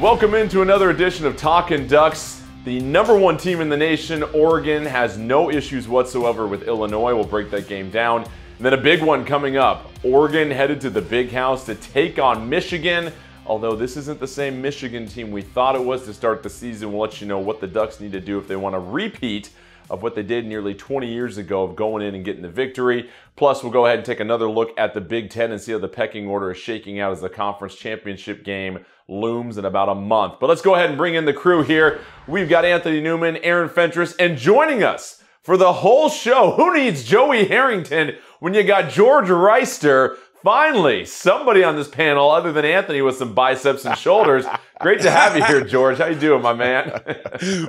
Welcome into another edition of Talkin Ducks. The #1 team in the nation, Oregon, has no issues whatsoever with Illinois. We'll break that game down. And then a big one coming up. Oregon headed to the Big House to take on Michigan. Although this isn't the same Michigan team we thought it was to start the season, we'll let you know what the Ducks need to do if they want a repeat of what they did nearly 20 years ago of going in and getting the victory. Plus, we'll go ahead and take another look at the Big Ten and see how the pecking order is shaking out as the conference championship game looms in about a month. But let's go ahead and bring in the crew here. We've got Anthony Newman, Aaron Fentress, and joining us for the whole show, who needs Joey Harrington when you got George Wrighster? Finally, somebody on this panel other than Anthony with some biceps and shoulders. Great to have you here, George. How you doing, my man?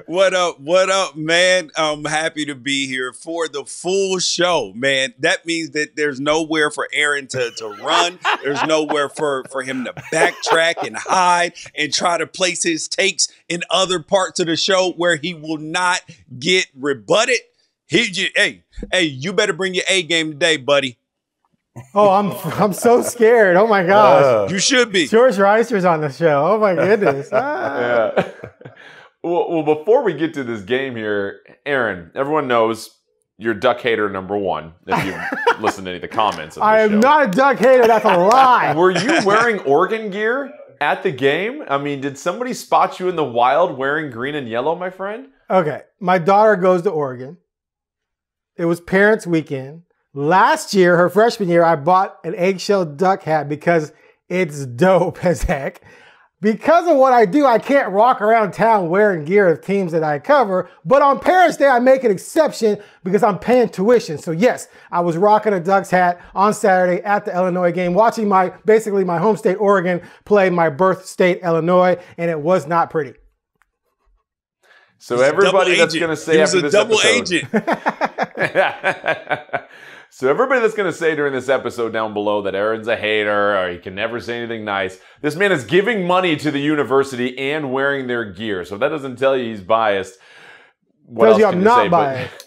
What up, man? I'm happy to be here for the full show, man. That means that there's nowhere for Aaron to run. There's nowhere for him to backtrack and hide and try to place his takes in other parts of the show where he will not get rebutted. Hey, you better bring your A game today, buddy. Oh, I'm so scared. Oh my gosh. You should be. George Wrighster's on the show. Oh my goodness. Yeah. Well, before we get to this game here, Aaron, everyone knows you're Duck hater #1 if you listen to any of the comments of the show. I am not a Duck hater. That's a lie. Were you wearing Oregon gear at the game? I mean, did somebody spot you in the wild wearing green and yellow, my friend? Okay. My daughter goes to Oregon. It was parents' weekend. Last year, her freshman year, I bought an eggshell duck hat because it's dope as heck. Because of what I do, I can't walk around town wearing gear of teams that I cover. But on Parents' Day, I make an exception because I'm paying tuition. So yes, I was rocking a Ducks hat on Saturday at the Illinois game, watching basically my home state, Oregon, play my birth state, Illinois, and it was not pretty. So everybody that's going to say after this double episode, agent. So everybody that's going to say during this episode down below that Aaron's a hater or he can never say anything nice, this man is giving money to the university and wearing their gear. So if that doesn't tell you he's biased, what else can you say? I'm not biased.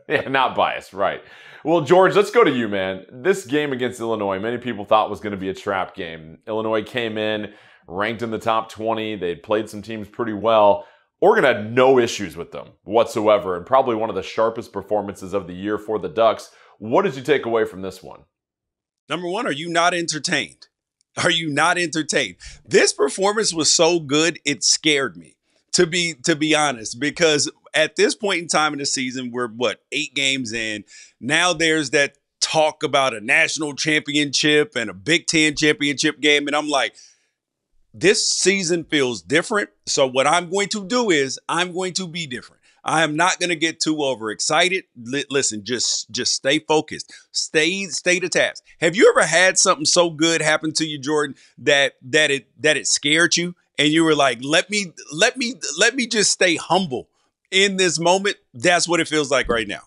Yeah, not biased, right. Well, George, let's go to you, man. This game against Illinois, many people thought was going to be a trap game. Illinois came in, ranked in the top 20. They'd played some teams pretty well. Oregon had no issues with them whatsoever, and probably one of the sharpest performances of the year for the Ducks. What did you take away from this one? #1, are you not entertained? Are you not entertained? This performance was so good, it scared me, to be honest, because at this point in time in the season, we're 8 games in. Now there's that talk about a national championship and a Big Ten championship game, and I'm like, this season feels different. So what I'm going to do is I'm going to be different. I am not going to get too overexcited. Listen, just stay focused. Stay to task. Have you ever had something so good happen to you, Jordan, that it scared you and you were like, let me just stay humble in this moment? That's what it feels like right now.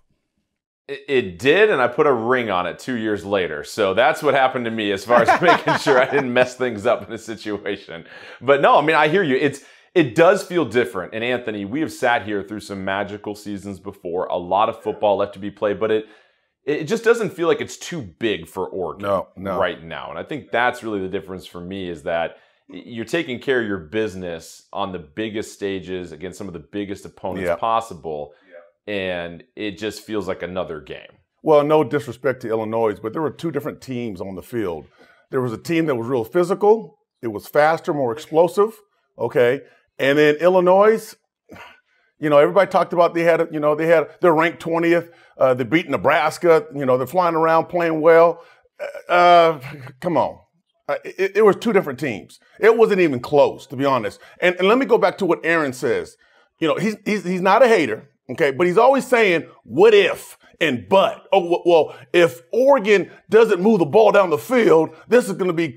It did, and I put a ring on it 2 years later. So that's what happened to me as far as making sure I didn't mess things up in a situation. But no, I mean, I hear you. It does feel different. And Anthony, we have sat here through some magical seasons before, a lot of football left to be played, but it just doesn't feel like it's too big for Oregon right now. And I think that's really the difference for me is that you're taking care of your business on the biggest stages against some of the biggest opponents possible. And it just feels like another game. Well, no disrespect to Illinois, but there were 2 different teams on the field. There was a team that was real physical. It was faster, more explosive. Okay. And then Illinois, everybody talked about they're ranked 20th. They beat Nebraska. They're flying around playing well. Come on. It was 2 different teams. It wasn't even close, to be honest. And let me go back to what Aaron says. He's not a hater. Okay, but he's always saying, what if and but. Oh, well, if Oregon doesn't move the ball down the field, this is going to be,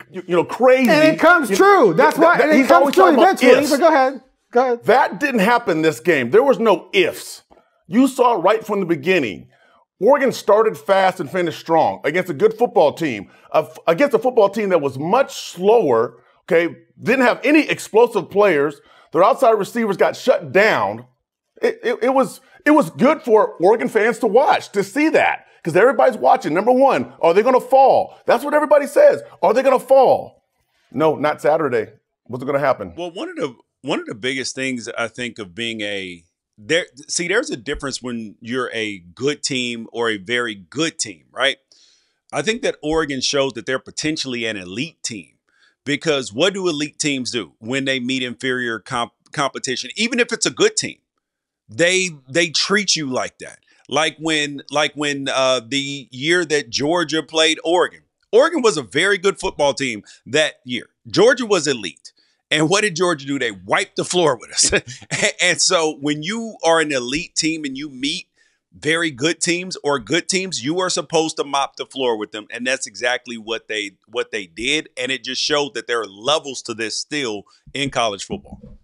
crazy. And it comes true. That's why. And it comes true eventually. But go ahead. That didn't happen this game. There was no ifs. You saw right from the beginning. Oregon started fast and finished strong against a good football team, against a football team that was much slower, okay, didn't have any explosive players. Their outside receivers got shut down. It was good for Oregon fans to watch, to see that, because everybody's watching. #1, are they going to fall? That's what everybody says. Are they going to fall? No, not Saturday. What's going to happen? Well, one of the biggest things I think of being there's a difference when you're a good team or a very good team, right? I think that Oregon shows that they're potentially an elite team, because what do elite teams do when they meet inferior competition? Even if it's a good team, they treat you like that. Like when the year that Georgia played Oregon. Oregon was a very good football team that year. Georgia was elite. And what did Georgia do? They wiped the floor with us. And so when you are an elite team and you meet very good teams or good teams, you are supposed to mop the floor with them. And that's exactly what they did. And it just showed that there are levels to this still in college football.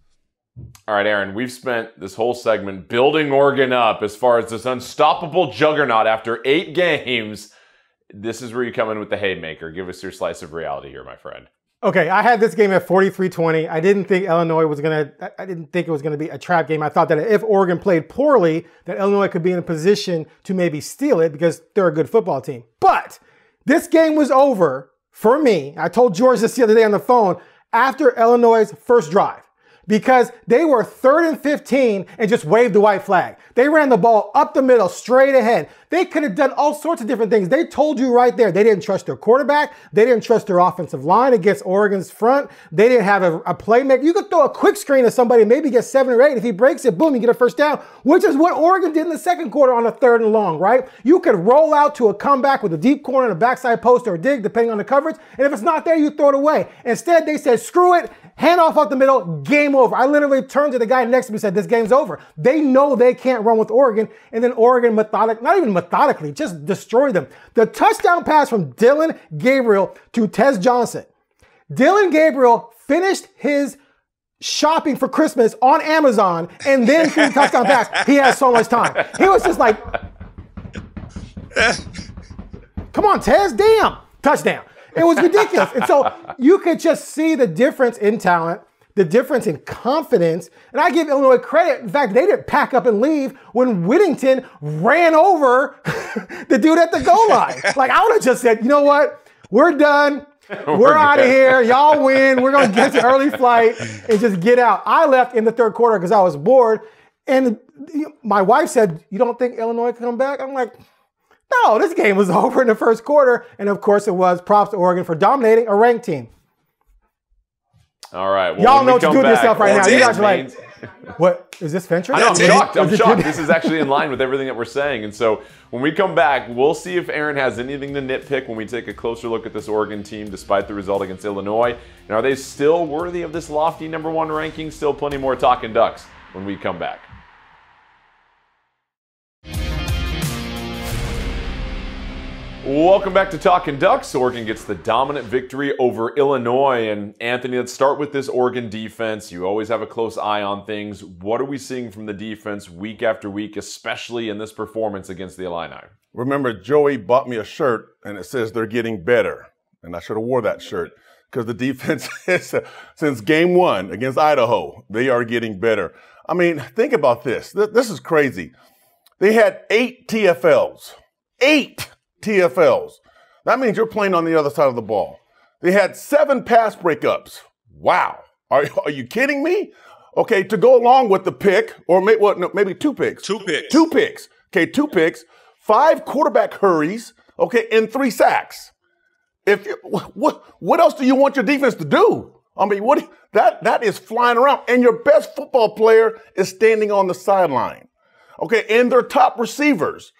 All right, Aaron, we've spent this whole segment building Oregon up as far as this unstoppable juggernaut after 8 games. This is where you come in with the haymaker. Give us your slice of reality here, my friend. Okay, I had this game at 43-20. I didn't think I didn't think it was gonna be a trap game. I thought that if Oregon played poorly, that Illinois could be in a position to maybe steal it because they're a good football team. But this game was over for me. I told George this the other day on the phone after Illinois' first drive, because they were 3rd and 15 and just waved the white flag. They ran the ball up the middle, straight ahead. They could have done all sorts of different things. They told you right there, they didn't trust their quarterback. They didn't trust their offensive line against Oregon's front. They didn't have a playmaker. You could throw a quick screen to somebody, maybe get 7 or 8. If he breaks it, boom, you get a first down, which is what Oregon did in the second quarter on a 3rd and long, right? You could roll out to a comeback with a deep corner and a backside post or a dig, depending on the coverage. And if it's not there, you throw it away. Instead, they said, screw it, hand off out the middle, game over. I literally turned to the guy next to me and said, this game's over. They know they can't run with Oregon. And then Oregon not even methodically, just destroyed them. The touchdown pass from Dylan Gabriel to Tez Johnson. Dylan Gabriel finished his shopping for Christmas on Amazon and then threw the touchdown pass. He has so much time. He was just like, come on, Tez, damn, touchdown. It was ridiculous. And so you could just see the difference in talent, the difference in confidence. And I give Illinois credit. In fact, they didn't pack up and leave when Whittington ran over the dude at the goal line. Like, I would have just said, you know what? We're done. We're out of here. Y'all win. We're going to get to early flight and just get out. I left in the 3rd quarter because I was bored. And my wife said, you don't think Illinois can come back? I'm like, no, this game was over in the 1st quarter. And of course it was. Props to Oregon for dominating a ranked team. All right. Well, y'all know what to do with yourself right now. You guys are like, what? Is this Fincher? I know, I'm shocked. I'm shocked. This is actually in line with everything that we're saying. And so when we come back, we'll see if Aaron has anything to nitpick when we take a closer look at this Oregon team despite the result against Illinois. And are they still worthy of this lofty #1 ranking? Still plenty more Talkin Ducks when we come back. Welcome back to Talkin Ducks. Oregon gets the dominant victory over Illinois. And Anthony, let's start with this Oregon defense. You always have a close eye on things. What are we seeing from the defense week after week, especially in this performance against the Illini? Remember, Joey bought me a shirt, and it says they're getting better. And I should have wore that shirt because the defense, since game 1 against Idaho, they are getting better. I mean, think about this. This is crazy. They had 8 TFLs. 8 TFLs. That means you're playing on the other side of the ball. They had 7 pass breakups. Wow. Are you kidding me? Okay, to go along with the pick, or maybe 2 picks. 2 picks. 2 picks. Okay, 2 picks, 5 quarterback hurries, okay, and 3 sacks. What else do you want your defense to do? I mean, that is flying around, and your best football player is standing on the sideline. Okay, and their top receivers,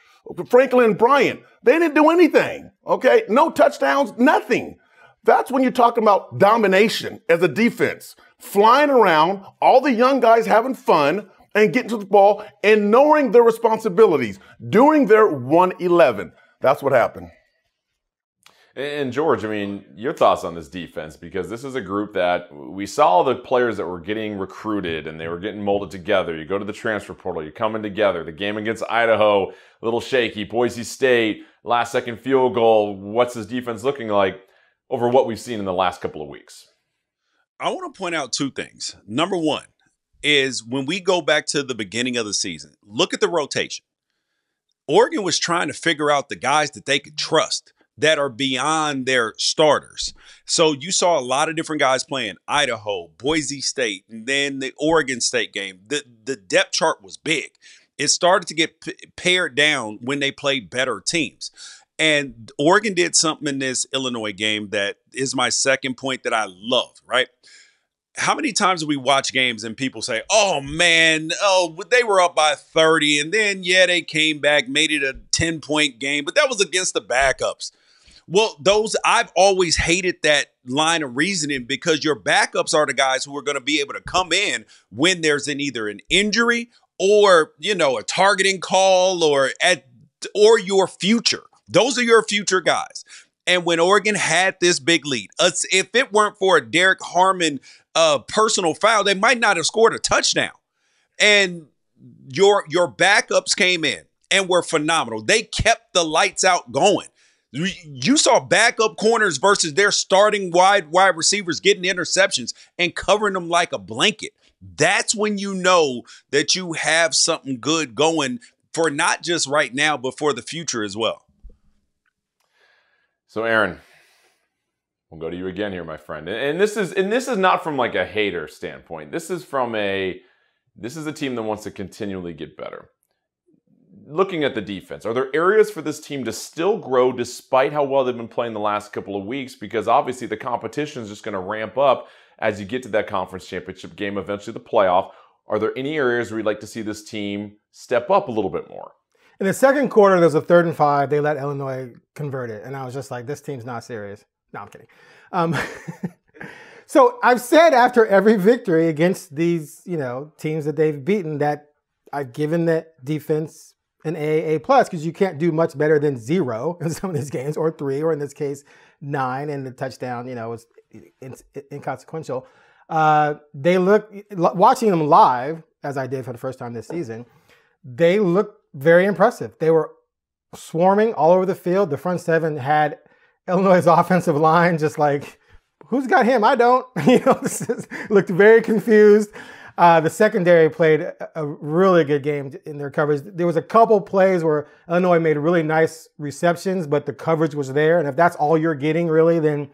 Franklin and Bryant, they didn't do anything, okay? No touchdowns, nothing. That's when you're talking about domination as a defense. Flying around, all the young guys having fun and getting to the ball and knowing their responsibilities, doing their 111. That's what happened. And George, I mean, your thoughts on this defense, because this is a group that we saw the players that were getting recruited and they were getting molded together. You go to the transfer portal, you're coming together. The game against Idaho, a little shaky. Boise State, last second field goal. What's this defense looking like over what we've seen in the last couple of weeks? I want to point out 2 things. Number 1 is when we go back to the beginning of the season, look at the rotation. Oregon was trying to figure out the guys that they could trust that are beyond their starters. So you saw a lot of different guys playing Idaho, Boise State, and then the Oregon State game. The depth chart was big. It started to get pared down when they played better teams. And Oregon did something in this Illinois game that is my second point that I love, right? How many times do we watch games and people say, oh, man, they were up by 30, and then, yeah, they came back, made it a 10-point game, but that was against the backups. Well, I've always hated that line of reasoning because your backups are the guys who are going to be able to come in when there's either an injury or, a targeting call or your future. Those are your future guys. And when Oregon had this big lead, if it weren't for a Derek Harmon personal foul, they might not have scored a touchdown. And your backups came in and were phenomenal. They kept the lights out going. You saw backup corners versus their starting wide receivers getting interceptions and covering them like a blanket. That's when you know that you have something good going for not just right now, but for the future as well. So, Aaron, we'll go to you again here, my friend. And this is not from like a hater standpoint. This is a team that wants to continually get better. Looking at the defense, are there areas for this team to still grow despite how well they've been playing the last couple of weeks? Because obviously the competition is just going to ramp up as you get to that conference championship game, eventually the playoff. Are there any areas where you'd like to see this team step up a little bit more? In the second quarter, there was a 3rd and 5. They let Illinois convert it. And I was just like, this team's not serious. No, I'm kidding. So I've said after every victory against these, teams that they've beaten that I've given the defense an A+, because you can't do much better than 0 in some of these games, or 3, or in this case, 9, and the touchdown, was inconsequential. Watching them live, as I did for the first time this season, they look very impressive. They were swarming all over the field. The front seven had Illinois' offensive line just like, who's got him? I don't. Looked very confused. The secondary played a really good game in their coverage. There was a couple plays where Illinois made really nice receptions, but the coverage was there. And if that's all you're getting, really, then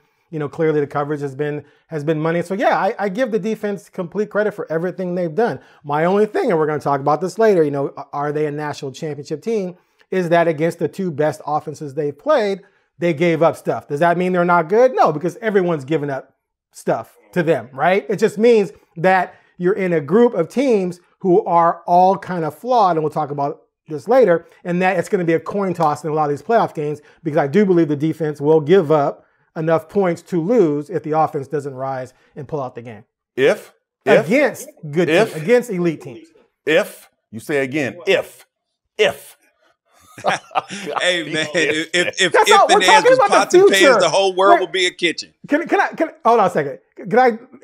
clearly the coverage has been money. So yeah, I give the defense complete credit for everything they've done. My only thing, and we're going to talk about this later, are they a national championship team? Is that against the 2 best offenses they've played, they gave up stuff. Does that mean they're not good? No, because everyone's given up stuff to them, right? It just means that you're in a group of teams who are all kind of flawed, and we'll talk about this later, and that it's going to be a coin toss in a lot of these playoff games, because I do believe the defense will give up enough points to lose if the offense doesn't rise and pull out the game. Against good teams, against elite teams. You say again, if. Hey man, if the nails was pots and pans, the whole world would be a kitchen. Can I hold on a second?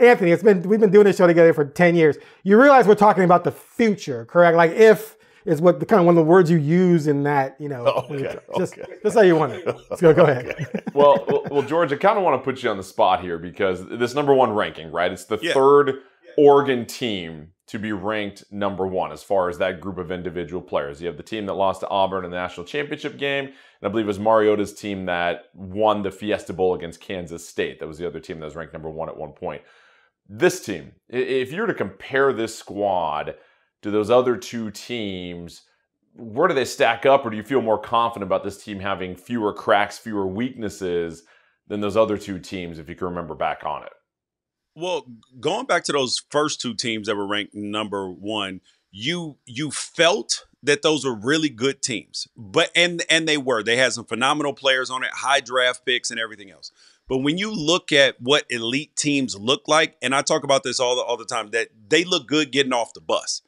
Anthony, we've been doing this show together for 10 years. You realize we're talking about the future, correct? Like if is what one of the words you use in that, just how you want it. Let's go ahead. Okay. Well, George, I kind of want to put you on the spot here because this number 1 ranking, right? It's the 3rd Oregon team to be ranked number 1 as far as that group of individual players. You have the team that lost to Auburn in the national championship game, and I believe it was Mariota's team that won the Fiesta Bowl against Kansas State. That was the other team that was ranked number 1 at one point. This team, if you were to compare this squad to those other 2 teams, where do they stack up, or do you feel more confident about this team having fewer cracks, fewer weaknesses than those other 2 teams, if you can remember back on it? Well, going back to those first 2 teams that were ranked number 1, you felt that those were really good teams, but and they were. They had some phenomenal players on it, high draft picks, and everything else. But when you look at what elite teams look like, and I talk about this all the time, that they look good getting off the bus.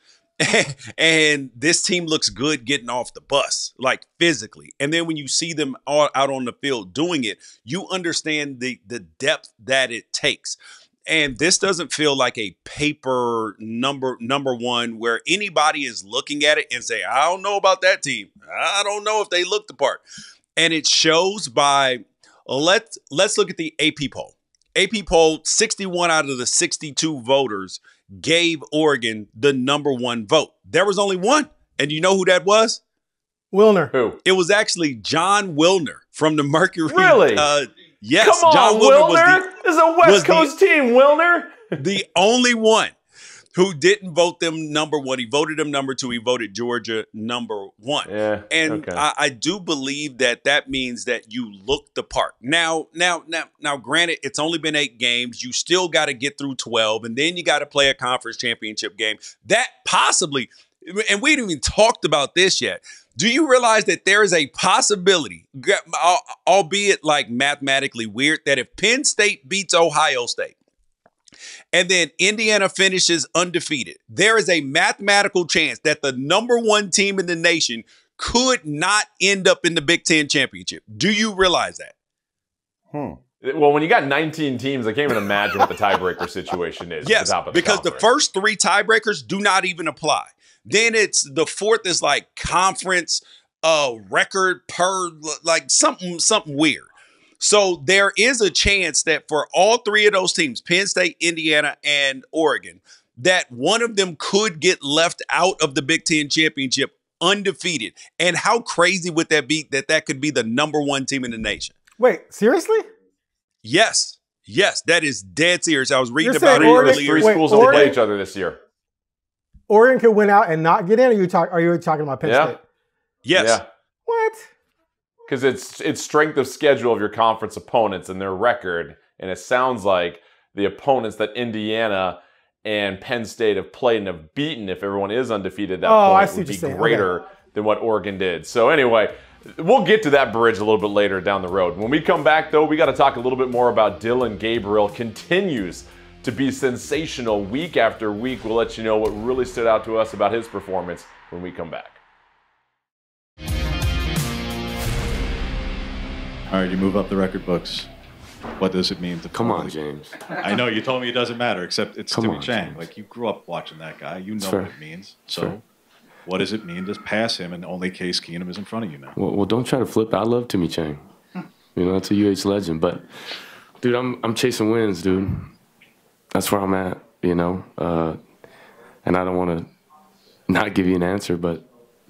And this team looks good getting off the bus, like physically. And then when you see them all out on the field doing it, you understand the depth that it takes. And this doesn't feel like a paper number 1 where anybody is looking at it and say, I don't know about that team. I don't know if they look the part. And it shows by, let's look at the AP poll. AP poll, 61 out of the 62 voters gave Oregon the number 1 vote. There was only one. And you know who that was? Wilner. Who? It was actually John Wilner from the Mercury. Really? Yes. Come on, John Wilner. This is a West Coast team, Wilner. The only one who didn't vote them number one. He voted them number two. He voted Georgia number one. Yeah. And I do believe that means that you look the part. Now, granted, it's only been 8 games. You still got to get through 12, and then you got to play a conference championship game. That possibly, and we haven't even talked about this yet. Do you realize that there is a possibility, albeit like mathematically weird, that if Penn State beats Ohio State, and then Indiana finishes undefeated, there is a mathematical chance that the number 1 team in the nation could not end up in the Big Ten championship. Do you realize that? Well, when you got 19 teams, I can't even imagine what the tiebreaker situation is. Yes, at the top of because the conference. first 3 tiebreakers do not even apply. Then it's the 4th is like conference record per like something weird. So there is a chance that for all 3 of those teams, Penn State, Indiana, and Oregon, that one of them could get left out of the Big Ten championship undefeated. And how crazy would that be that could be the number 1 team in the nation? Wait, seriously? Yes, that is dead serious. I was reading You're about it saying Oregon- earlier. 3 Wait, schools will Oregon- play each other this year. Oregon could win out and not get in? Are you talking about Penn Yeah. State? Yes. Yeah. What? Because it's strength of schedule of your conference opponents and their record. And it sounds like the opponents that Indiana and Penn State have played and have beaten, if everyone is undefeated at that I point, see would what be you're saying. greater than what Oregon did. So anyway, we'll get to that bridge a little bit later down the road. When we come back, though, we got to talk a little bit more about Dillon Gabriel. Continues to be sensational week after week. We'll let you know what really stood out to us about his performance when we come back. All right, you move up the record books. What does it mean to Come on, James. I know you told me it doesn't matter, except it's Come Timmy on, Chang. James. Like, you grew up watching that guy. You know Fair. what it means. So Fair. what does it mean to pass him and only Case Keenum is in front of you now? Well, don't try to flip. I love Timmy Chang. You know, that's a UH legend. But, dude, I'm chasing wins, dude. That's where I'm at, you know. And I don't want to not give you an answer, but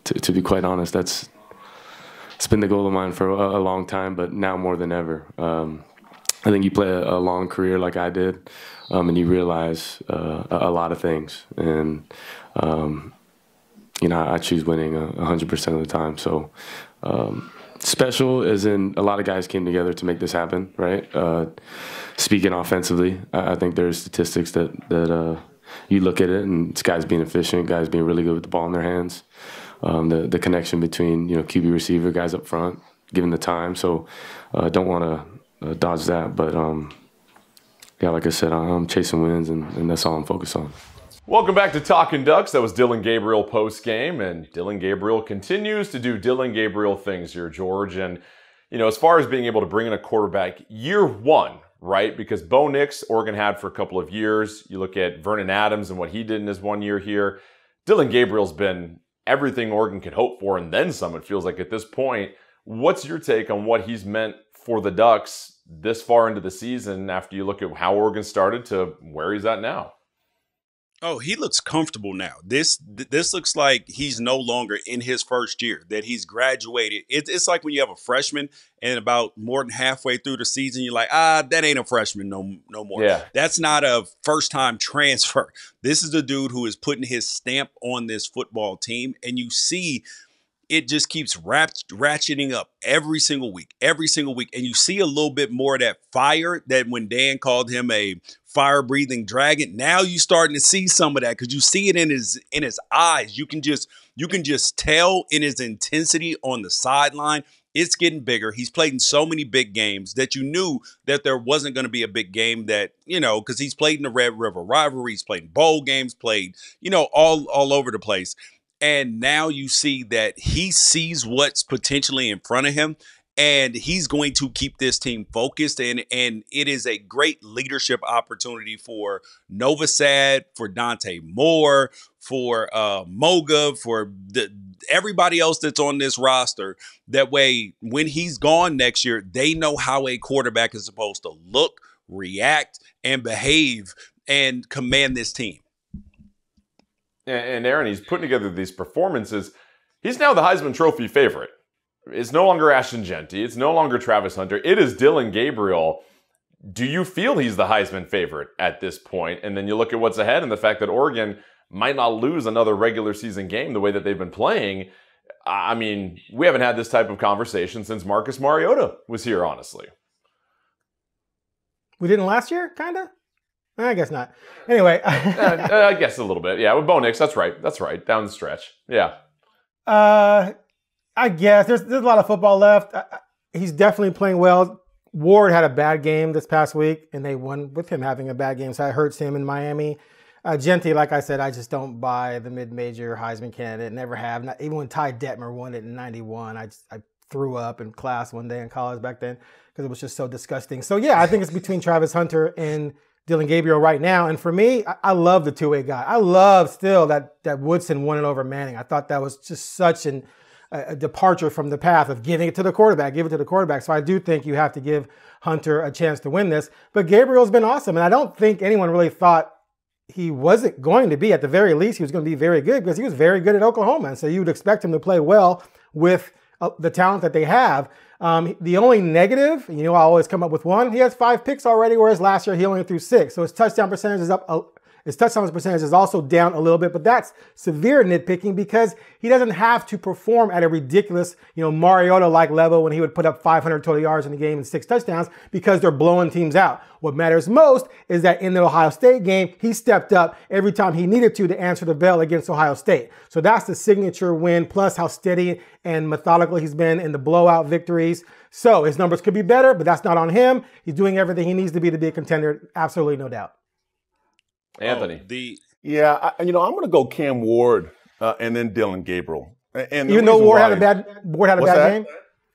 to be quite honest, it's been the goal of mine for a long time, but now more than ever. I think you play a long career like I did, and you realize a lot of things. And, you know, I choose winning 100% of the time. So special as in a lot of guys came together to make this happen, right? Speaking offensively, I think there's statistics that you look at it, and it's guys being efficient, guys being really good with the ball in their hands. The connection between, you know, QB receiver, guys up front, giving the time. So don't want to dodge that. But, yeah, like I said, I'm chasing wins, and that's all I'm focused on. Welcome back to Talkin Ducks. That was Dillon Gabriel post-game, and Dillon Gabriel continues to do Dillon Gabriel things here, George. And, you know, as far as being able to bring in a quarterback year one, right? Because Bo Nix, Oregon had for a couple of years. You look at Vernon Adams and what he did in his 1 year here. Dillon Gabriel's been everything Oregon could hope for and then some, it feels like at this point. What's your take on what he's meant for the Ducks this far into the season after you look at how Oregon started to where he's at now? Oh, he looks comfortable now. This looks like he's no longer in his first year, that he's graduated. It's like when you have a freshman and about more than halfway through the season, you're like, that ain't a freshman no more. Yeah. That's not a first-time transfer. This is a dude who is putting his stamp on this football team, and you see it just keeps ratcheting up every single week. And you see a little bit more of that fire that when Dan called him a fire-breathing dragon, now you starting to see some of that because you see it in his eyes. You can just tell in his intensity on the sideline. It's getting bigger. He's played in so many big games that you knew that there wasn't going to be a big game that, you know, because he's played in the Red River rivalry, he's played in bowl games, played, you know, all over the place. And now you see that he sees what's potentially in front of him, and he's going to keep this team focused. And it is a great leadership opportunity for Novosad, for Dante Moore, for Moga, for everybody else that's on this roster. That way, when he's gone next year, they know how a quarterback is supposed to look, react, and behave and command this team. And Aaron, he's putting together these performances. He's now the Heisman Trophy favorite. It's no longer Ashton Genty. It's no longer Travis Hunter. It is Dillon Gabriel. Do you feel he's the Heisman favorite at this point? And then you look at what's ahead and the fact that Oregon might not lose another regular season game the way that they've been playing. I mean, we haven't had this type of conversation since Marcus Mariota was here, honestly. We didn't last year, kind of? I guess not. Anyway. I guess a little bit. Yeah, with Bo Nix, that's right. That's right. Down the stretch. Yeah. I guess there's a lot of football left. He's definitely playing well. Ward had a bad game this past week, and they won with him having a bad game, so that hurts him in Miami. Genty, like I said, I just don't buy the mid-major Heisman candidate. Never have. Not, even when Ty Detmer won it in '91, I threw up in class one day in college back then because it was just so disgusting. So yeah, I think it's between Travis Hunter and Dillon Gabriel right now. And for me, I love the two-way guy. I love still that Woodson won it over Manning. I thought that was just such a departure from the path of giving it to the quarterback, give it to the quarterback. So I do think you have to give Hunter a chance to win this. But Gabriel's been awesome. And I don't think anyone really thought he wasn't going to be. At the very least, he was going to be very good because he was very good at Oklahoma. And so you would expect him to play well with the talent that they have. The only negative, I always come up with one. He has 5 picks already, whereas last year he only threw 6. So his touchdown percentage is up. His touchdown percentage is also down a little bit, but that's severe nitpicking because he doesn't have to perform at a ridiculous, Mariota-like level when he would put up 500 total yards in the game and 6 touchdowns because they're blowing teams out. What matters most is that in the Ohio State game, he stepped up every time he needed to answer the bell against Ohio State. So that's the signature win, plus how steady and methodical he's been in the blowout victories. So his numbers could be better, but that's not on him. He's doing everything he needs to be a contender. Absolutely no doubt. Anthony. I'm going to go Cam Ward and then Dillon Gabriel. And even though Ward had a bad game?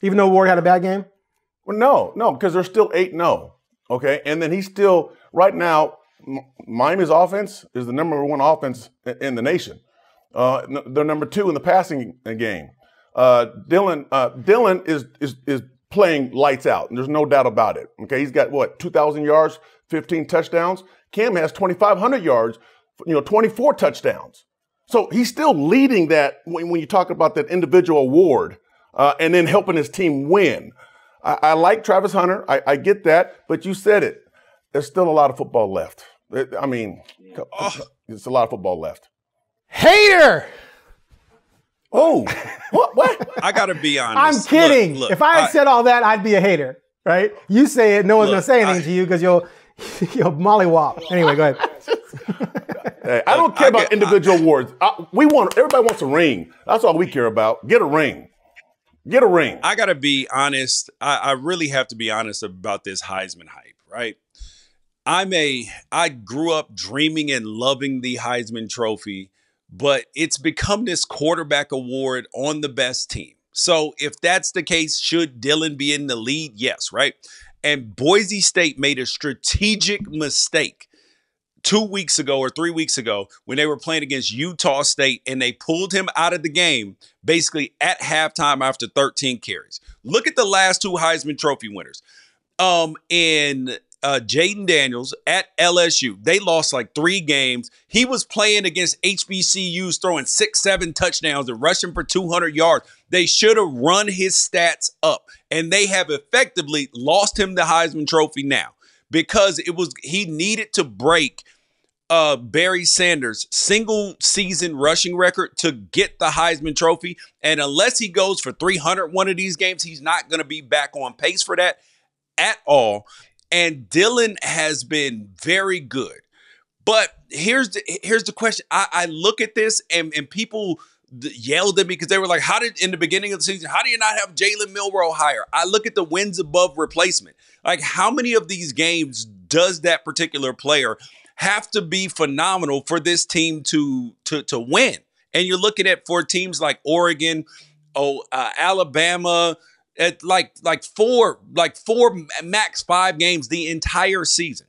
Even though Ward had a bad game? Well, no, because they're still 8-0. Okay. And then he's still, right now, Miami's offense is the number 1 offense in the nation. They're number 2 in the passing game. Dillon is playing lights out, and there's no doubt about it. Okay. He's got 2,000 yards, 15 touchdowns. Cam has 2,500 yards, 24 touchdowns. So he's still leading that when you talk about that individual award and then helping his team win. I like Travis Hunter. I get that. But you said it. There's still a lot of football left. There's a lot of football left. Hater! Oh, what? I got to be honest. I'm kidding. Look, if I had said all that, I'd be a hater, right? You say it, no one's going to say anything to you because you'll mollywop. Anyway, go ahead. Hey, I don't care about individual awards. Everybody wants a ring. That's all we care about. Get a ring. Get a ring. I got to be honest. I really have to be honest about this Heisman hype, right? I grew up dreaming and loving the Heisman Trophy, but it's become this quarterback award on the best team. So if that's the case, should Dillon be in the lead? Yes, right? And Boise State made a strategic mistake 2 weeks ago or 3 weeks ago when they were playing against Utah State and they pulled him out of the game basically at halftime after 13 carries. Look at the last 2 Heisman Trophy winners. Jaden Daniels at LSU, they lost like 3 games. He was playing against HBCUs, throwing 6-7 touchdowns and rushing for 200 yards. They should have run his stats up, and they have effectively lost him the Heisman Trophy now because he needed to break Barry Sanders' single season rushing record to get the Heisman Trophy. And unless he goes for 300 one of these games, he's not going to be back on pace for that at all. And Dillon has been very good. But here's the question. I look at this and people yelled at me because they were like, in the beginning of the season, how do you not have Jalen Milroe higher? I look at the wins above replacement. Like, how many of these games does that particular player have to be phenomenal for this team to win? And you're looking at for teams like Oregon, Alabama, at like four max 5 games the entire season.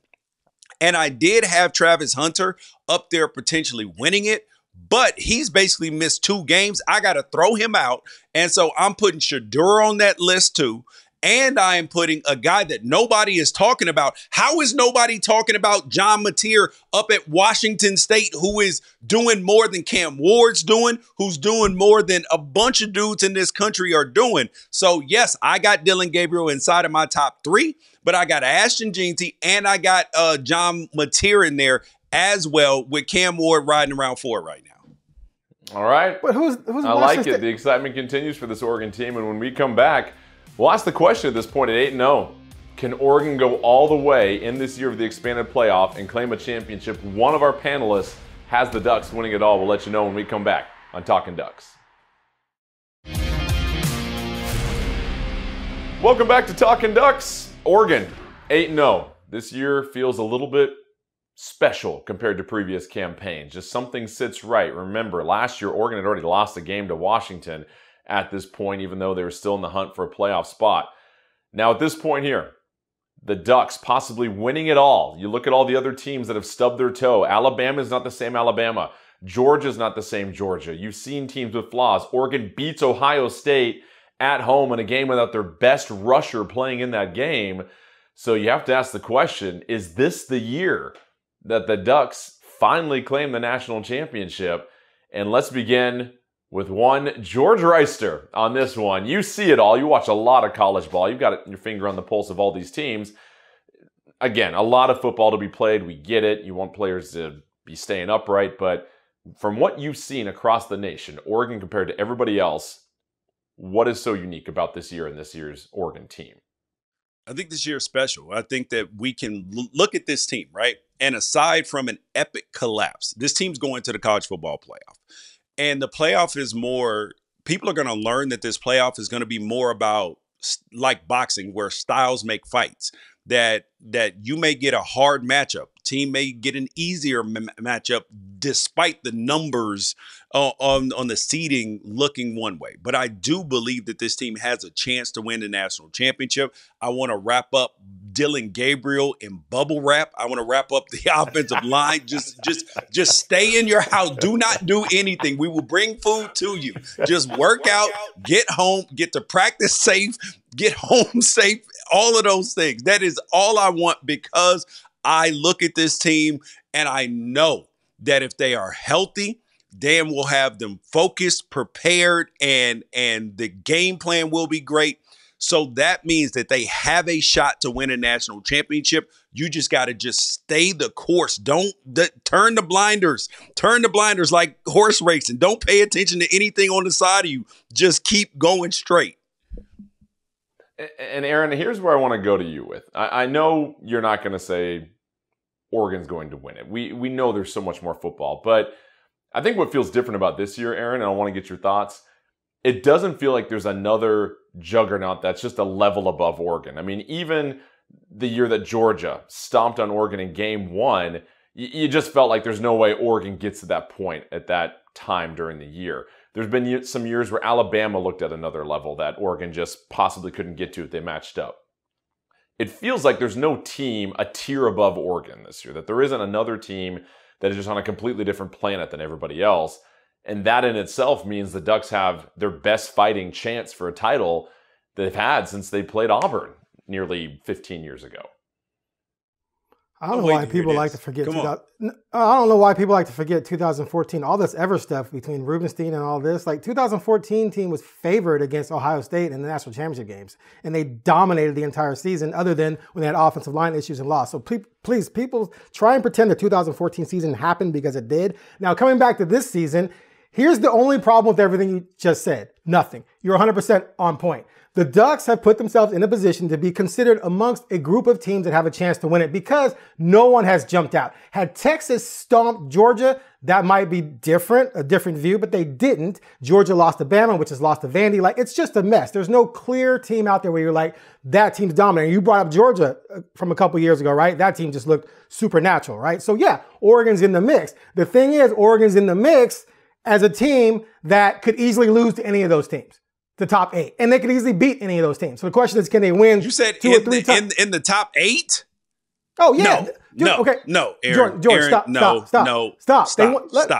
And I did have Travis Hunter up there potentially winning it, but he's basically missed 2 games. I got to throw him out. And so I'm putting Shedeur on that list too. And I am putting a guy that nobody is talking about. How is nobody talking about John Mateer up at Washington State, who is doing more than Cam Ward's doing, who's doing more than a bunch of dudes in this country are doing? So, yes, I got Dillon Gabriel inside of my top 3, but I got Ashton Jeanty and I got John Mateer in there as well, with Cam Ward riding around 4 right now. All right. But who's I like it. The excitement continues for this Oregon team. And when we come back, we'll ask the question at this point at 8-0. Can Oregon go all the way in this year of the expanded playoff and claim a championship? One of our panelists has the Ducks winning it all. We'll let you know when we come back on Talkin Ducks. Welcome back to Talkin Ducks. Oregon, 8-0. This year feels a little bit special compared to previous campaigns. Just something sits right. Remember, last year, Oregon had already lost a game to Washington at this point, even though they were still in the hunt for a playoff spot. Now, at this point here, the Ducks possibly winning it all. You look at all the other teams that have stubbed their toe. Alabama is not the same Alabama. Georgia is not the same Georgia. You've seen teams with flaws. Oregon beats Ohio State at home in a game without their best rusher playing in that game. So you have to ask the question, is this the year that the Ducks finally claim the national championship? And let's begin with one George Wrighster on this one. You see it all. You watch a lot of college ball. You've got your finger on the pulse of all these teams. Again, a lot of football to be played. We get it. You want players to be staying upright. But from what you've seen across the nation, Oregon compared to everybody else, what is so unique about this year and this year's Oregon team? I think this year is special. I think that we can look at this team, right? And aside from an epic collapse, this team's going to the college football playoff. And the playoff is more, people are going to learn that this playoff is going to be more about, like boxing, where styles make fights. That you may get a hard matchup. Team may get an easier matchup despite the numbers on the seeding looking one way. But I do believe that this team has a chance to win the national championship. I want to wrap up Dillon Gabriel in bubble wrap. I want to wrap up the offensive line. Just stay in your house. Do not do anything. We will bring food to you. Just work out, get home, get to practice safe, get home safe, all of those things. That is all I want, because I look at this team and I know that if they are healthy, Dan will have them focused, prepared, and the game plan will be great. So that means that they have a shot to win a national championship. You just got to just stay the course. Don't turn the blinders. Turn the blinders like horse racing. Don't pay attention to anything on the side of you. Just keep going straight. And Aaron, here's where I want to go to you with. I know you're not going to say Oregon's going to win it. We know there's so much more football, but I think what feels different about this year, Aaron, and I want to get your thoughts, it doesn't feel like there's another juggernaut that's just a level above Oregon. I mean, even the year that Georgia stomped on Oregon in game 1, you just felt like there's no way Oregon gets to that point at that time during the year. There's been some years where Alabama looked at another level that Oregon just possibly couldn't get to if they matched up. It feels like there's no team a tier above Oregon this year, that there isn't another team that is just on a completely different planet than everybody else. And that in itself means the Ducks have their best fighting chance for a title they've had since they played Auburn nearly 15 years ago. I don't know why people like to forget. I don't know why people like to forget 2014. All this ever stuff between Rubenstein and all this. Like 2014 team was favored against Ohio State in the national championship games, and they dominated the entire season, other than when they had offensive line issues and lost. So please, people try and pretend the 2014 season happened, because it did. Now coming back to this season, here's the only problem with everything you just said. Nothing. You're 100% on point. The Ducks have put themselves in a position to be considered amongst a group of teams that have a chance to win it, because no one has jumped out. Had Texas stomped Georgia, that might be a different view, but they didn't. Georgia lost to Bama, which has lost to Vandy. Like, it's just a mess. There's no clear team out there where you're like, that team's dominating. You brought up Georgia from a couple years ago, right? That team just looked supernatural, right? So yeah, Oregon's in the mix. The thing is, Oregon's in the mix as a team that could easily lose to any of those teams, the top 8. And they could easily beat any of those teams. So the question is, can they win? You said 2 or 3 times? in the top 8? Oh yeah. No, Aaron. George, Aaron, stop.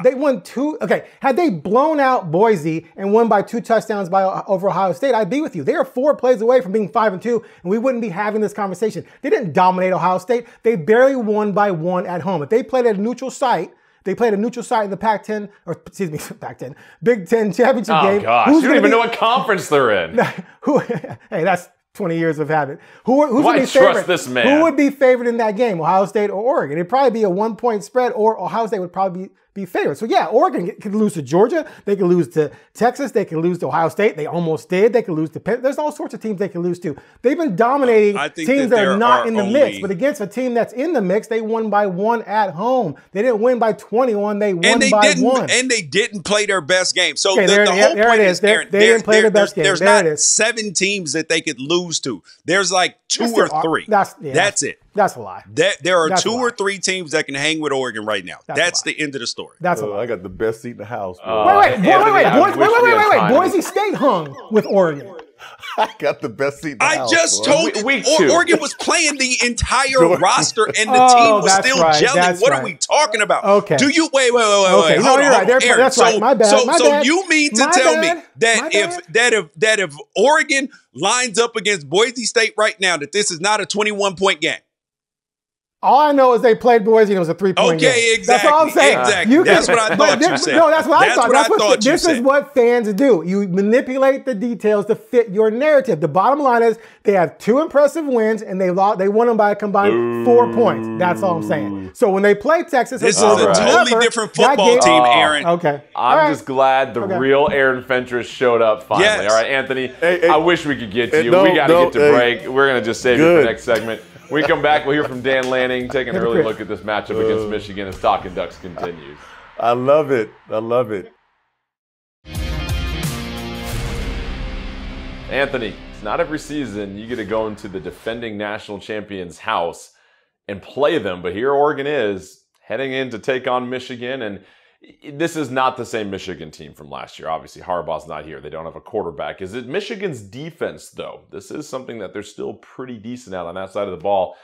They won two. Okay, had they blown out Boise and won by 2 touchdowns over Ohio State, I'd be with you. They are 4 plays away from being 5-2, and we wouldn't be having this conversation. They didn't dominate Ohio State. They barely won by 1 at home. If they played at a neutral site. They played a neutral site in the Pac-10, or excuse me, Pac-10, Big Ten championship game. Oh gosh, you don't even know what conference they're in. Hey, that's 20 years of habit. Who's Why would be trust favorite? this man? Who would be favored in that game, Ohio State or Oregon? It'd probably be a 1-point spread, or Ohio State would probably be favored. So yeah, Oregon could lose to Georgia. They could lose to Texas. They could lose to Ohio State. They almost did. They could lose to Penn. There's all sorts of teams they can lose to. They've been dominating teams that are not in the mix. But against a team that's in the mix, they won by 1 at home. They didn't win by 21. They won by 1. And they didn't play their best game. So okay, the whole point is, Aaron, they didn't play their best game. There's not 7 teams that they could lose to. There's like 2 or 3. That's it. That's a lie. There are 2 or 3 teams that can hang with Oregon right now. That's the end of the story. That's a lie. I got the best seat in the house. Wait. Boise State hung with Oregon. I got the best seat in the house. I just told you, Oregon was playing the entire roster, and the team was still gelling. What are we talking about? Okay. Do you wait? Okay. Hold on. Right. Aaron, that's right. My bad. So you mean to tell me that if Oregon lines up against Boise State right now, that this is not a 21-point game? All I know is they played Boise and it was a 3-point game. Okay, exactly. That's all I'm saying. Exactly. That's what I thought you said. No, that's what I thought. This is what fans do. You manipulate the details to fit your narrative. The bottom line is they have 2 impressive wins and they won them by a combined 4 points. That's all I'm saying. So when they play Texas, this is a totally different football team, Aaron. Okay. I'm just glad the real Aaron Fentress showed up finally. Yes. All right, Anthony, I wish we could get to you. No, we got to get to hey. break. We're going to just save it for the next segment. When we come back, we'll hear from Dan Lanning, taking an early look at this matchup against Michigan as Talkin Ducks continues. I love it. Anthony, it's not every season you get to go into the defending national champion's house and play them, but here Oregon is heading in to take on Michigan, and this is not the same Michigan team from last year. Obviously, Harbaugh's not here. They don't have a quarterback. Is it Michigan's defense, though? This is something that they're still pretty decent at on that side of the ball.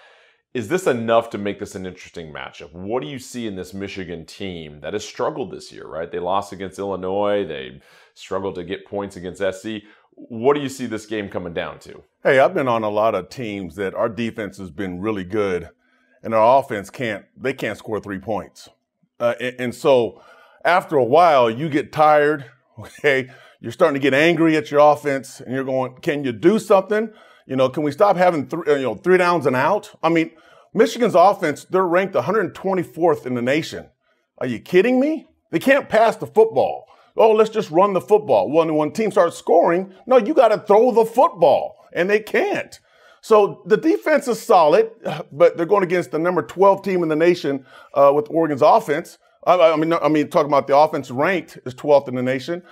Is this enough to make this an interesting matchup? What do you see in this Michigan team that has struggled this year, right? They lost against Illinois. They struggled to get points against SC. What do you see this game coming down to? Hey, I've been on a lot of teams that our defense has been really good, and our offense can't score 3 points. And so after a while, you get tired, okay? You're starting to get angry at your offense, and you're going, can you do something? Can we stop having 3 downs and out? I mean, Michigan's offense, they're ranked 124th in the nation. Are you kidding me? They can't pass the football. Oh, let's just run the football. When teams start scoring, no, you got to throw the football, and they can't. So the defense is solid, but they're going against the number 12 team in the nation with Oregon's offense. I mean, talking about the offense ranked is 12th in the nation.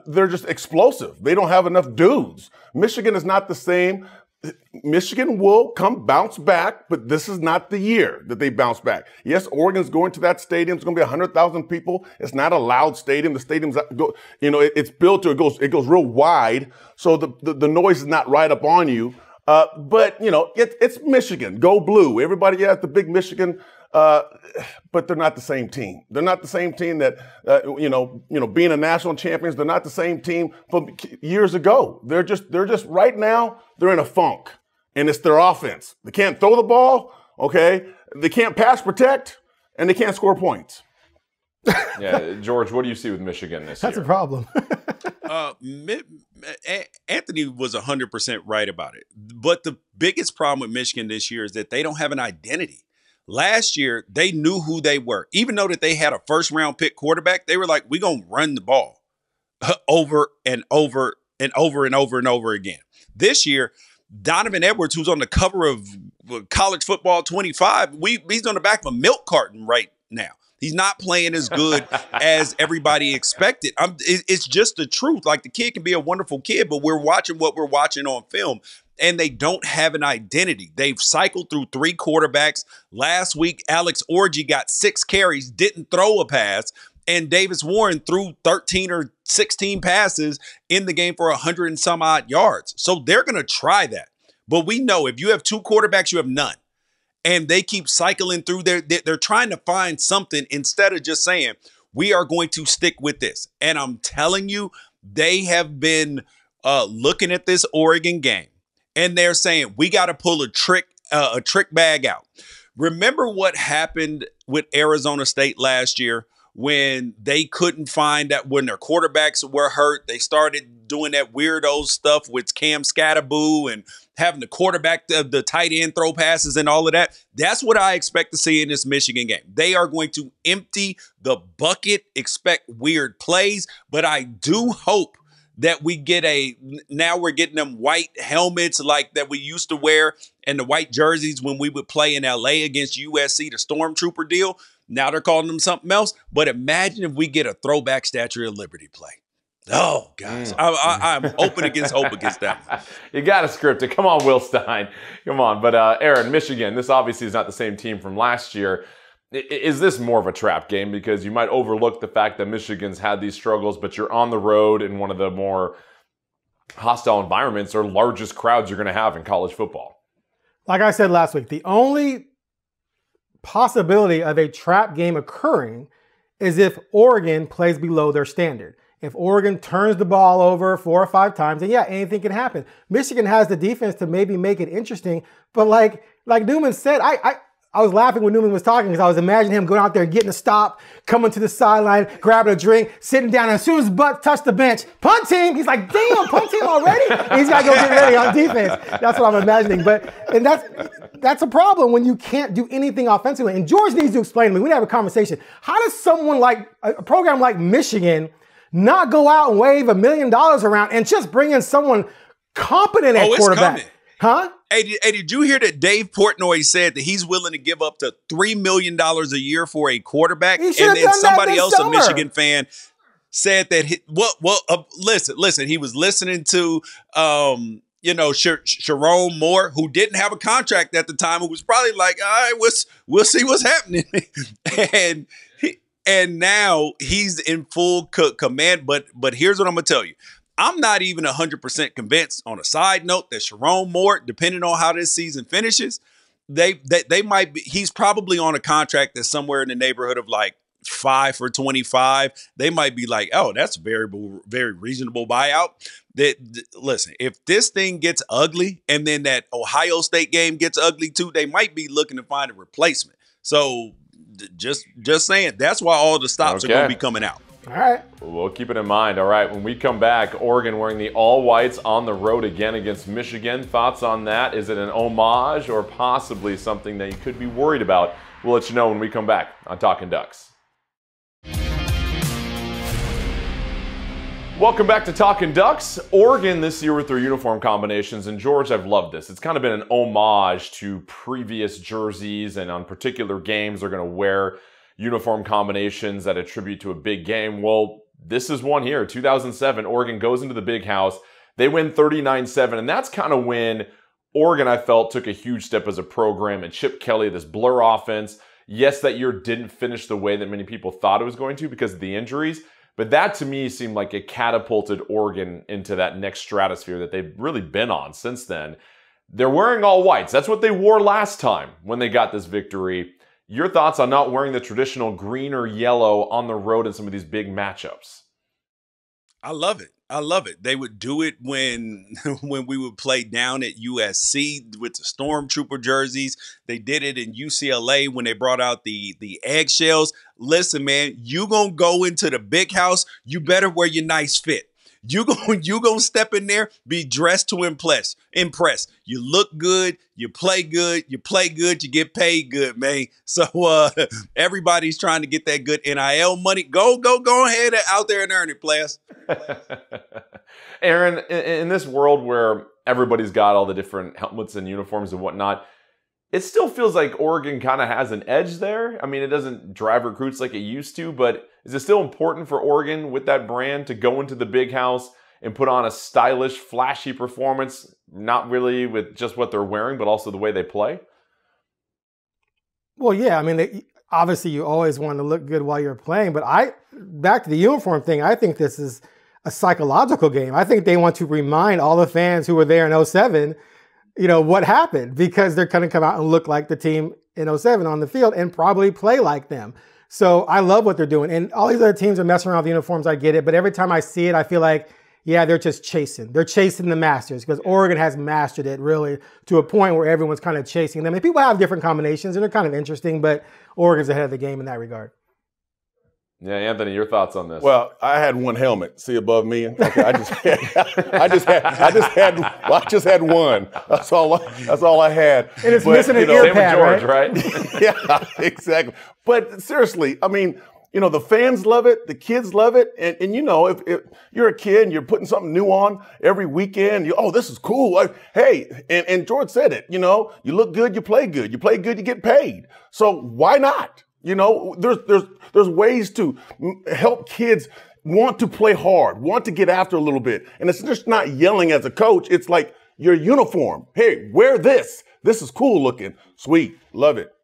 They're just explosive. They don't have enough dudes. Michigan is not the same. Michigan will bounce back, but this is not the year that they bounce back. Yes, Oregon's going to that stadium. It's going to be 100,000 people. It's not a loud stadium. The stadium's, it's built to, it goes real wide, so the noise is not right up on you. But it's Michigan. Go blue. Everybody has the big Michigan, but they're not the same team. They're not the same team that being a national champions. They're not the same team from years ago. They're just right now. They're in a funk, and it's their offense. They can't throw the ball. Okay, they can't pass protect, and they can't score points. Yeah, George, what do you see with Michigan this year? That's a problem. Anthony was 100% right about it. But the biggest problem with Michigan this year is that they don't have an identity. Last year, they knew who they were. Even though that they had a first-round pick quarterback, they were like, we're going to run the ball over and over and over and over and over again. This year, Donovan Edwards, who's on the cover of College Football 25, he's on the back of a milk carton right now. He's not playing as good as everybody expected. It's just the truth. Like, the kid can be a wonderful kid, but we're watching what we're watching on film, and they don't have an identity. They've cycled through 3 quarterbacks. Last week, Alex Orji got 6 carries, didn't throw a pass, and Davis Warren threw 13 or 16 passes in the game for 100 and some odd yards. So they're going to try that. But we know if you have 2 quarterbacks, you have none. And they keep cycling through they're trying to find something instead of just saying, we are going to stick with this. And I'm telling you, they have been looking at this Oregon game and they're saying, we got to pull a trick bag out. Remember what happened with Arizona State last year when they couldn't find that, when their quarterbacks were hurt, they started doing that weirdo stuff with Cam Scatterboo and having the quarterback, the tight end throw passes and all of that. That's what I expect to see in this Michigan game. They are going to empty the bucket, expect weird plays, but I do hope that we get now we're getting them white helmets like that we used to wear and the white jerseys when we would play in LA against USC, the Stormtrooper deal. Now they're calling them something else. But imagine if we get a throwback Statue of Liberty play. Oh, guys, I'm hoping against hope against that one. You got to script it. Come on, Will Stein. Come on. But Aaron, Michigan, this obviously is not the same team from last year. Is this more of a trap game? Because you might overlook the fact that Michigan's had these struggles, but you're on the road in one of the more hostile environments or largest crowds you're going to have in college football. Like I said last week, the only possibility of a trap game occurring is if Oregon plays below their standard. If Oregon turns the ball over 4 or 5 times, then yeah, anything can happen. Michigan has the defense to maybe make it interesting, but like Newman said, I was laughing when Newman was talking because I was imagining him going out there, getting a stop, coming to the sideline, grabbing a drink, sitting down, and as soon as his butt touched the bench, punt team, he's like, damn, punt team already? And he's got to go get ready on defense. That's what I'm imagining. And that's a problem when you can't do anything offensively. And George needs to explain to me, we need to have a conversation. How does someone like a program like Michigan not go out and wave $1 million around and just bring in someone competent at quarterback? Coming. Huh? Hey, did you hear that Dave Portnoy said that he's willing to give up to $3 million a year for a quarterback? And then somebody else, a Michigan fan, said that listen, he was listening to Sharon Moore, who didn't have a contract at the time, who was probably like, all right, we'll see what's happening. and now he's in full command. But here's what I'm gonna tell you. I'm not even 100% convinced, on a side note, that Sharon Moore, depending on how this season finishes, they might be, he's probably on a contract that's somewhere in the neighborhood of like 5 for 25. They might be like, oh, that's a very reasonable buyout. Listen, if this thing gets ugly and then that Ohio State game gets ugly too, they might be looking to find a replacement. So just saying, that's why all the stops are going to be coming out. All right. We'll keep it in mind. All right, when we come back, Oregon wearing the all-whites on the road again against Michigan. Thoughts on that? Is it an homage or possibly something that you could be worried about? We'll let you know when we come back on Talkin Ducks. Welcome back to Talkin Ducks. Oregon this year with their uniform combinations. And George, I've loved this. It's kind of been an homage to previous jerseys, and on particular games they're going to wear uniform combinations that attribute to a big game. Well, this is one here. 2007, Oregon goes into the Big House. They win 39-7, and that's kind of when Oregon, I felt, took a huge step as a program. And Chip Kelly, this blur offense, yes, that year didn't finish the way that many people thought it was going to because of the injuries, but that to me seemed like it catapulted Oregon into that next stratosphere that they've really been on since then. They're wearing all whites. That's what they wore last time when they got this victory. Your thoughts on not wearing the traditional green or yellow on the road in some of these big matchups? I love it. I love it. They would do it when we would play down at USC with the Stormtrooper jerseys. They did it in UCLA when they brought out the eggshells. Listen, man, you gonna go into the Big House, you better wear your nice fit. You gonna step in there, be dressed to impress. You look good, you play good, you get paid good, man. So everybody's trying to get that good NIL money. Go ahead out there and earn it, players. Aaron, in this world where everybody's got all the different helmets and uniforms and whatnot, it still feels like Oregon kind of has an edge there. I mean, it doesn't drive recruits like it used to, but is it still important for Oregon with that brand to go into the Big House and put on a stylish, flashy performance, not really with just what they're wearing, but also the way they play? Well, yeah. I mean, obviously you always want to look good while you're playing, but back to the uniform thing, I think this is a psychological game. I think they want to remind all the fans who were there in 07 what happened, because they're going to come out and look like the team in 07 on the field and probably play like them. So I love what they're doing. And all these other teams are messing around with uniforms. I get it. But every time I see it, I feel like, yeah, they're just chasing. They're chasing the Masters, because Oregon has mastered it really to a point where everyone's kind of chasing them. And people have different combinations and they're kind of interesting, but Oregon's ahead of the game in that regard. Yeah, Anthony, your thoughts on this? Well, I had one helmet. See above me? Okay, I just had one. That's all I had. And it's missing an ear pad, George, right? Yeah, exactly. But seriously, I mean, the fans love it, the kids love it, and if you're a kid and you're putting something new on every weekend, this is cool. Hey, and George said it. You look good, you play good. You play good, you get paid. So why not? There's ways to help kids want to play hard, want to get after a little bit. And it's just not yelling as a coach. It's like your uniform. Hey, wear this. This is cool looking. Sweet. Love it.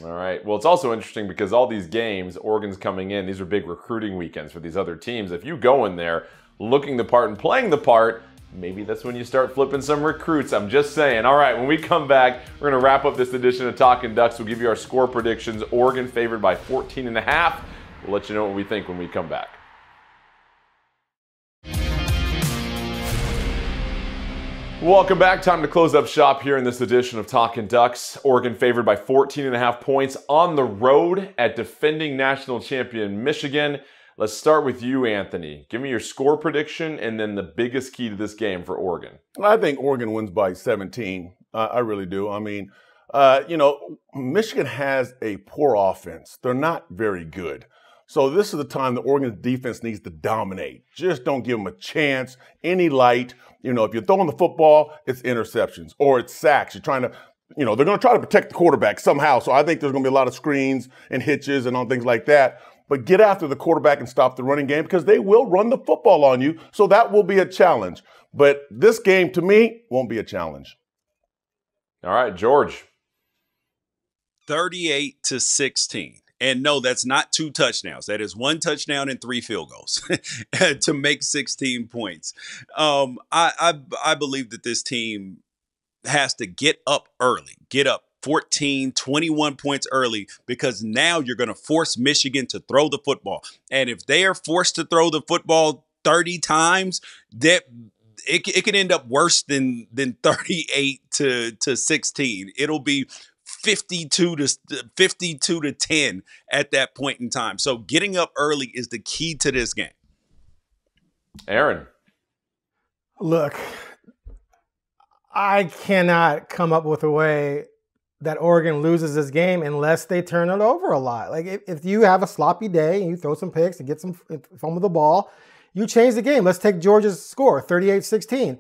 All right. Well, it's also interesting because all these games, Oregon's coming in, these are big recruiting weekends for these other teams. If you go in there looking the part and playing the part, maybe that's when you start flipping some recruits. I'm just saying. All right, when we come back, we're going to wrap up this edition of Talkin Ducks. We'll give you our score predictions. Oregon favored by 14.5. We'll let you know what we think when we come back. Welcome back. Time to close up shop here in this edition of Talkin Ducks. Oregon favored by 14.5 points on the road at defending national champion Michigan. Let's start with you, Anthony. Give me your score prediction and then the biggest key to this game for Oregon. I think Oregon wins by 17. I really do. I mean, Michigan has a poor offense. They're not very good. So this is the time that Oregon's defense needs to dominate. Just don't give them a chance, any light. If you're throwing the football, it's interceptions or it's sacks. You're trying to, they're going to try to protect the quarterback somehow. So I think there's going to be a lot of screens and hitches and all things like that. But get after the quarterback and stop the running game, because they will run the football on you. So that will be a challenge. But this game, to me, won't be a challenge. All right, George. 38-16. And no, that's not 2 touchdowns. That is 1 touchdown and 3 field goals to make 16 points. I believe that this team has to get up early, get up 14, 21 points early, because now you're going to force Michigan to throw the football. And if they are forced to throw the football 30 times, that it could end up worse than 38-16. It'll be 52 to 10 at that point in time. So getting up early is the key to this game. Aaron. Look, I cannot come up with a way that Oregon loses this game unless they turn it over a lot. Like if you have a sloppy day and you throw some picks and get some fumble the ball, you change the game. Let's take Georgia's score, 38-16.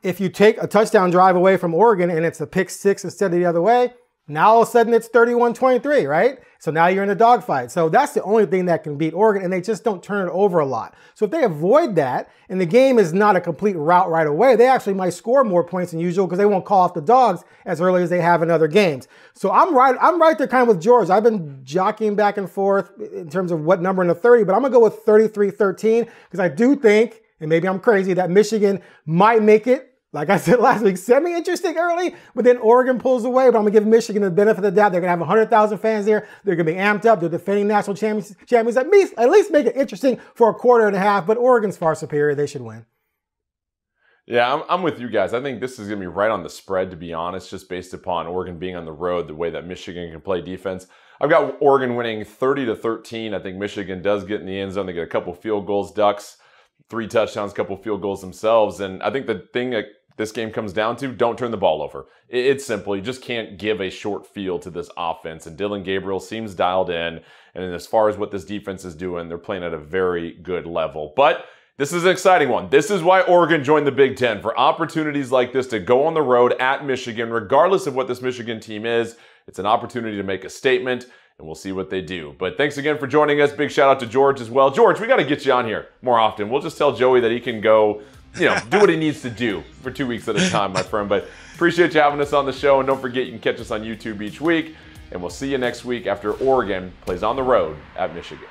If you take a touchdown drive away from Oregon and it's a pick 6 instead of the other way, now all of a sudden it's 31-23, right? So now you're in a dogfight. So that's the only thing that can beat Oregon, and they just don't turn it over a lot. So if they avoid that, and the game is not a complete rout right away, they actually might score more points than usual because they won't call off the dogs as early as they have in other games. So I'm right there kind of with George. I've been jockeying back and forth in terms of what number in the 30, but I'm going to go with 33-13 because I do think, and maybe I'm crazy, that Michigan might make it, like I said last week, semi-interesting early, but then Oregon pulls away. But I'm going to give Michigan the benefit of the doubt. They're going to have 100,000 fans there. They're going to be amped up. They're defending national champions. At least make it interesting for a quarter and a half, but Oregon's far superior. They should win. Yeah, I'm with you guys. I think this is going to be right on the spread, to be honest, just based upon Oregon being on the road, the way that Michigan can play defense. I've got Oregon winning 30-13. I think Michigan does get in the end zone. They get a couple field goals, Ducks, 3 touchdowns, couple field goals themselves. And I think the thing that this game comes down to, don't turn the ball over. It's simple. You just can't give a short field to this offense. And Dylan Gabriel seems dialed in. And as far as what this defense is doing, they're playing at a very good level. But this is an exciting one. This is why Oregon joined the Big Ten, for opportunities like this to go on the road at Michigan, regardless of what this Michigan team is. It's an opportunity to make a statement, and we'll see what they do. But thanks again for joining us. Big shout out to George as well. George, we got to get you on here more often. We'll just tell Joey that he can go, do what he needs to do for 2 weeks at a time, my friend. But appreciate you having us on the show. And don't forget, you can catch us on YouTube each week. And we'll see you next week after Oregon plays on the road at Michigan.